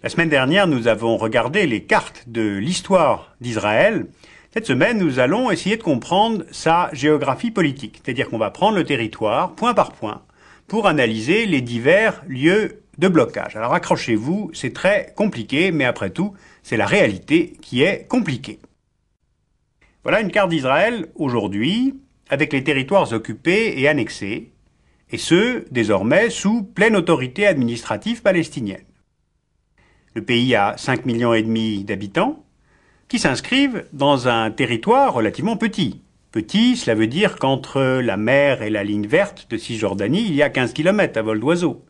La semaine dernière, nous avons regardé les cartes de l'histoire d'Israël. Cette semaine, nous allons essayer de comprendre sa géographie politique, c'est-à-dire qu'on va prendre le territoire point par point pour analyser les divers lieux de blocage. Alors accrochez-vous, c'est très compliqué, mais après tout, c'est la réalité qui est compliquée. Voilà une carte d'Israël aujourd'hui, avec les territoires occupés et annexés, et ceux désormais sous pleine autorité administrative palestinienne. Le pays a 5,5 millions d'habitants, qui s'inscrivent dans un territoire relativement petit. Petit, cela veut dire qu'entre la mer et la ligne verte de Cisjordanie, il y a 15 km à vol d'oiseau,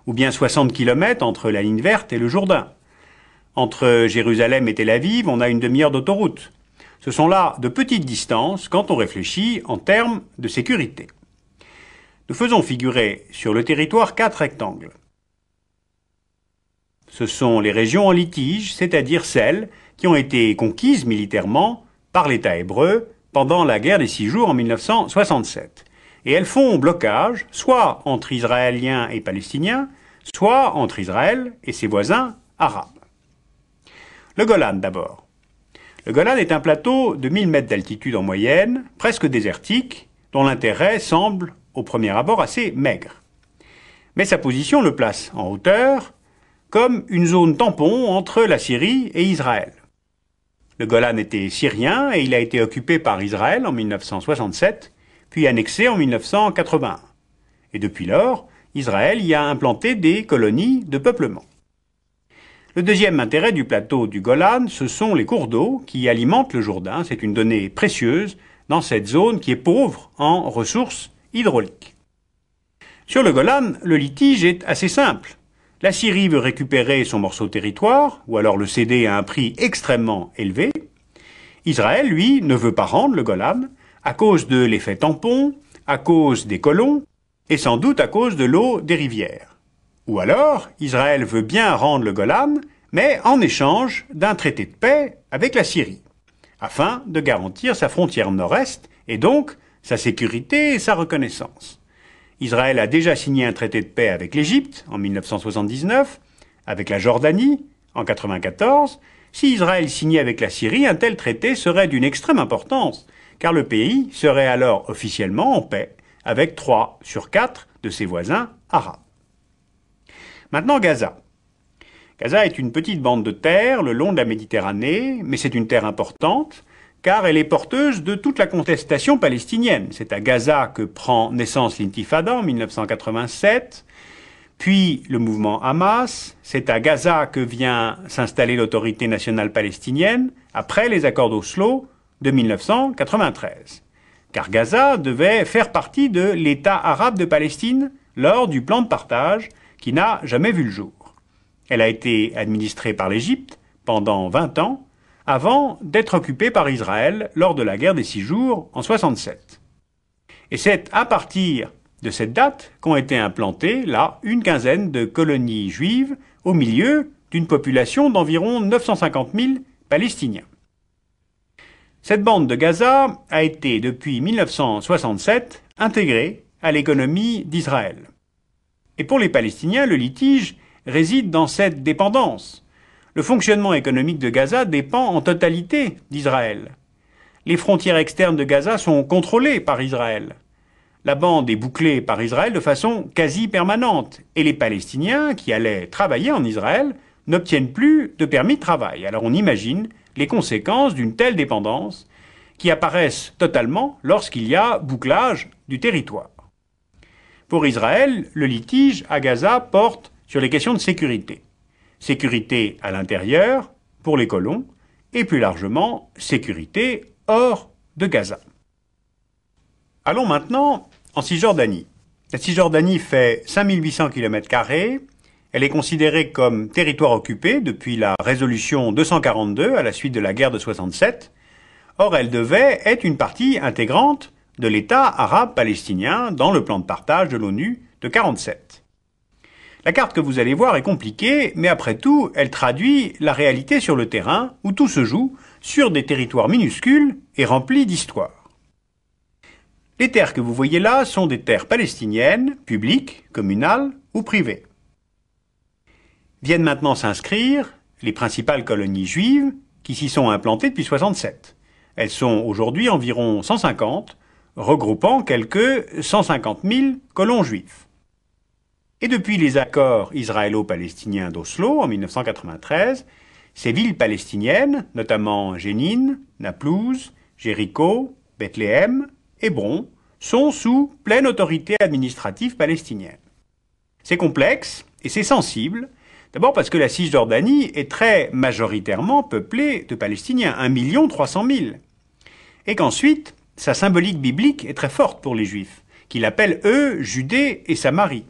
ou bien 60 km entre la ligne verte et le Jourdain. Entre Jérusalem et Tel Aviv, on a une demi-heure d'autoroute. Ce sont là de petites distances quand on réfléchit en termes de sécurité. Nous faisons figurer sur le territoire 4 rectangles. Ce sont les régions en litige, c'est-à-dire celles qui ont été conquises militairement par l'État hébreu pendant la guerre des 6 jours en 1967. Et elles font blocage, soit entre Israéliens et Palestiniens, soit entre Israël et ses voisins arabes. Le Golan d'abord. Le Golan est un plateau de 1000 mètres d'altitude en moyenne, presque désertique, dont l'intérêt semble, au premier abord, assez maigre. Mais sa position le place en hauteur, comme une zone tampon entre la Syrie et Israël. Le Golan était syrien et il a été occupé par Israël en 1967, puis annexé en 1981. Et depuis lors, Israël y a implanté des colonies de peuplement. Le deuxième intérêt du plateau du Golan, ce sont les cours d'eau qui alimentent le Jourdain. C'est une donnée précieuse dans cette zone qui est pauvre en ressources hydrauliques. Sur le Golan, le litige est assez simple. La Syrie veut récupérer son morceau de territoire, ou alors le céder à un prix extrêmement élevé. Israël, lui, ne veut pas rendre le Golan à cause de l'effet tampon, à cause des colons, et sans doute à cause de l'eau des rivières. Ou alors, Israël veut bien rendre le Golan, mais en échange d'un traité de paix avec la Syrie, afin de garantir sa frontière nord-est, et donc sa sécurité et sa reconnaissance. Israël a déjà signé un traité de paix avec l'Égypte en 1979, avec la Jordanie en 1994. Si Israël signait avec la Syrie, un tel traité serait d'une extrême importance, car le pays serait alors officiellement en paix avec 3 sur 4 de ses voisins arabes. Maintenant Gaza. Gaza est une petite bande de terre le long de la Méditerranée, mais c'est une terre importante, car elle est porteuse de toute la contestation palestinienne. C'est à Gaza que prend naissance l'Intifada en 1987, puis le mouvement Hamas. C'est à Gaza que vient s'installer l'autorité nationale palestinienne après les accords d'Oslo de 1993. Car Gaza devait faire partie de l'État arabe de Palestine lors du plan de partage qui n'a jamais vu le jour. Elle a été administrée par l'Égypte pendant 20 ans, avant d'être occupée par Israël lors de la guerre des 6 jours en 1967. Et c'est à partir de cette date qu'ont été implantées, là, une quinzaine de colonies juives au milieu d'une population d'environ 950 000 Palestiniens. Cette bande de Gaza a été, depuis 1967, intégrée à l'économie d'Israël. Et pour les Palestiniens, le litige réside dans cette dépendance. Le fonctionnement économique de Gaza dépend en totalité d'Israël. Les frontières externes de Gaza sont contrôlées par Israël. La bande est bouclée par Israël de façon quasi permanente. Et les Palestiniens qui allaient travailler en Israël n'obtiennent plus de permis de travail. Alors on imagine les conséquences d'une telle dépendance qui apparaissent totalement lorsqu'il y a bouclage du territoire. Pour Israël, le litige à Gaza porte sur les questions de sécurité. Sécurité à l'intérieur, pour les colons, et plus largement, sécurité hors de Gaza. Allons maintenant en Cisjordanie. La Cisjordanie fait 5800 km². Elle est considérée comme territoire occupé depuis la résolution 242 à la suite de la guerre de 67. Or, elle devait être une partie intégrante de l'État arabe palestinien dans le plan de partage de l'ONU de 1947. La carte que vous allez voir est compliquée, mais après tout, elle traduit la réalité sur le terrain où tout se joue sur des territoires minuscules et remplis d'histoire. Les terres que vous voyez là sont des terres palestiniennes, publiques, communales ou privées. viennent maintenant s'inscrire les principales colonies juives qui s'y sont implantées depuis 67. Elles sont aujourd'hui environ 150, regroupant quelques 150 000 colons juifs. Et depuis les accords israélo-palestiniens d'Oslo en 1993, ces villes palestiniennes, notamment Jénine, Naplouse, Jéricho, Bethléem, Hébron, sont sous pleine autorité administrative palestinienne. C'est complexe et c'est sensible, d'abord parce que la Cisjordanie est très majoritairement peuplée de Palestiniens, 1 300 000, et qu'ensuite, sa symbolique biblique est très forte pour les Juifs, qui l'appellent eux Judée et Samarie.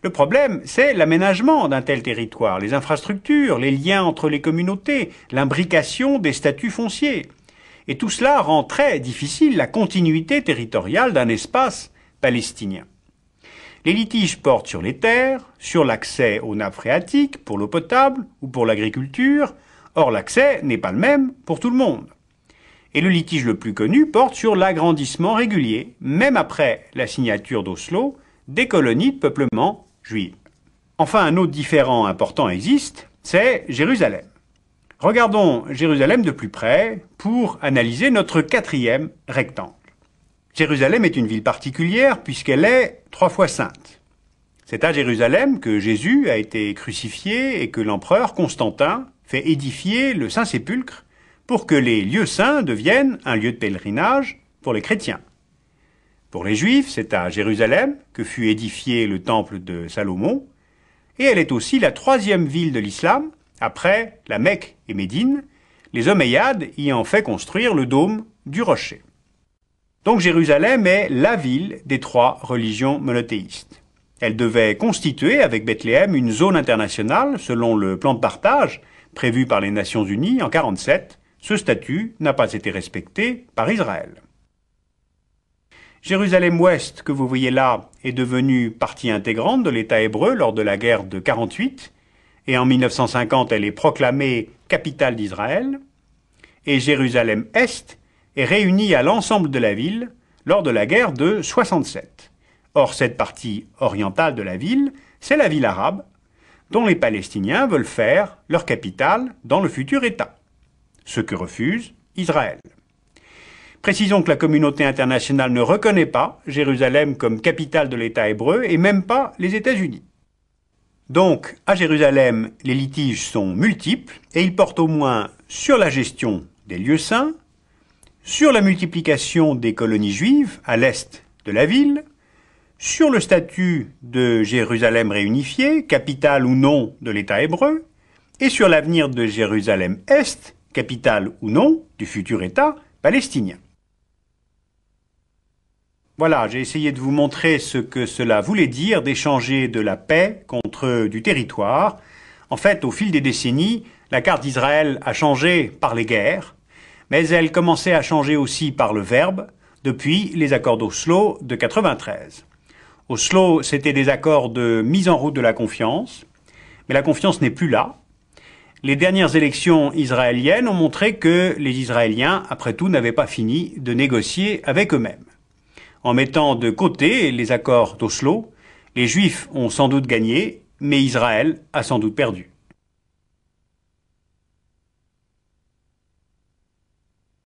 Le problème, c'est l'aménagement d'un tel territoire, les infrastructures, les liens entre les communautés, l'imbrication des statuts fonciers. Et tout cela rend très difficile la continuité territoriale d'un espace palestinien. Les litiges portent sur les terres, sur l'accès aux nappes phréatiques, pour l'eau potable ou pour l'agriculture. Or, l'accès n'est pas le même pour tout le monde. Et le litige le plus connu porte sur l'agrandissement régulier, même après la signature d'Oslo, des colonies de peuplement juives. Enfin, un autre différend important existe, c'est Jérusalem. Regardons Jérusalem de plus près pour analyser notre quatrième rectangle. Jérusalem est une ville particulière puisqu'elle est 3 fois sainte. C'est à Jérusalem que Jésus a été crucifié et que l'empereur Constantin fait édifier le Saint-Sépulcre pour que les lieux saints deviennent un lieu de pèlerinage pour les chrétiens. Pour les Juifs, c'est à Jérusalem que fut édifié le temple de Salomon, et elle est aussi la 3e ville de l'islam, après la Mecque et Médine, les Omeyyades y ont fait construire le dôme du rocher. Donc Jérusalem est la ville des 3 religions monothéistes. Elle devait constituer, avec Bethléem, une zone internationale selon le plan de partage prévu par les Nations Unies en 1947. Ce statut n'a pas été respecté par Israël. Jérusalem-Ouest, que vous voyez là, est devenue partie intégrante de l'État hébreu lors de la guerre de 1948, et en 1950, elle est proclamée capitale d'Israël, et Jérusalem-Est est réunie à l'ensemble de la ville lors de la guerre de 1967. Or, cette partie orientale de la ville, c'est la ville arabe, dont les Palestiniens veulent faire leur capitale dans le futur État, ce que refuse Israël. Précisons que la communauté internationale ne reconnaît pas Jérusalem comme capitale de l'État hébreu et même pas les États-Unis. Donc, à Jérusalem, les litiges sont multiples et ils portent au moins sur la gestion des lieux saints, sur la multiplication des colonies juives à l'est de la ville, sur le statut de Jérusalem réunifiée, capitale ou non de l'État hébreu, et sur l'avenir de Jérusalem-Est, capitale ou non du futur État palestinien. Voilà, j'ai essayé de vous montrer ce que cela voulait dire d'échanger de la paix contre du territoire. En fait, au fil des décennies, la carte d'Israël a changé par les guerres, mais elle commençait à changer aussi par le verbe depuis les accords d'Oslo de 1993. Oslo, c'était des accords de mise en route de la confiance, mais la confiance n'est plus là. Les dernières élections israéliennes ont montré que les Israéliens, après tout, n'avaient pas fini de négocier avec eux-mêmes. En mettant de côté les accords d'Oslo, les Juifs ont sans doute gagné, mais Israël a sans doute perdu.